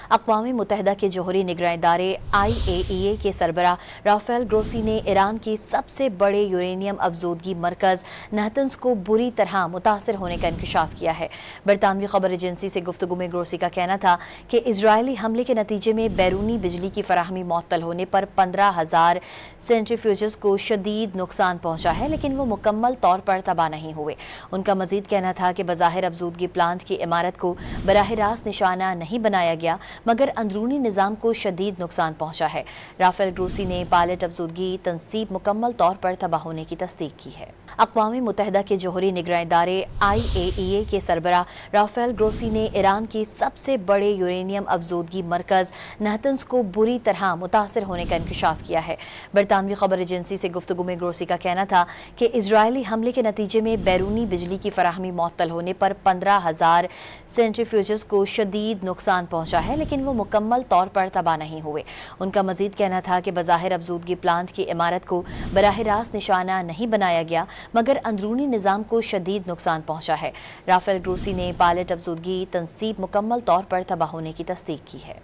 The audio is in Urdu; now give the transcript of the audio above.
اقوام متحدہ کے جوہری نگراں ادارے IAEA کے سربراہ رافیل گروسی نے ایران کے سب سے بڑے یورینیم افزودگی مرکز نہتنز کو بری طرح متاثر ہونے کا انکشاف کیا ہے۔ برطانوی خبر ایجنسی سے گفتگو میں گروسی کا کہنا تھا کہ اسرائیلی حملے کے نتیجے میں بیرونی بجلی کی فراہمی معطل ہونے پر 15,000 سینٹریفیوجز کو شدید نقصان پہنچا ہے، لیکن وہ مکمل طور پر تباہ نہیں ہوئے۔ ان کا مزید کہنا تھا کہ بظاہر افزودگی پلانٹ کی عمارت کو براہ راست نشانہ نہیں بنایا گیا، مگر اندرونی نظام کو شدید نقصان پہنچا ہے۔ رافیل گروسی نے پائلٹ افزودگی تنصیب مکمل طور پر تباہ ہونے کی تصدیق کی ہے۔ اقوام متحدہ کے جوہری نگراں ادارے IAEA کے سربراہ رافیل گروسی نے ایران کے سب سے بڑے یورینیم افزودگی مرکز نہتنز کو بری طرح متاثر ہونے کا انکشاف کیا ہے۔ برطانوی خبر ایجنسی سے گفتگو میں گروسی کا کہنا تھا کہ اسرائیلی حملے کے نتیجے میں بیرونی بجلی کی فراہمی معطل ہونے پر 15,000 سینٹریفیوجز کو شدید نقصان پہنچا ہے، لیکن وہ مکمل طور پر تباہ نہیں ہوئے۔ ان کا مزید کہنا تھا کہ بظاہر افزودگی پلانٹ کی عمارت کو براہ راست نشانہ نہیں بنایا گیا، مگر اندرونی نظام کو شدید نقصان پہنچا ہے۔ رافیل گروسی نے پائلٹ افزودگی تنصیب مکمل طور پر تباہ ہونے کی تصدیق کی ہے۔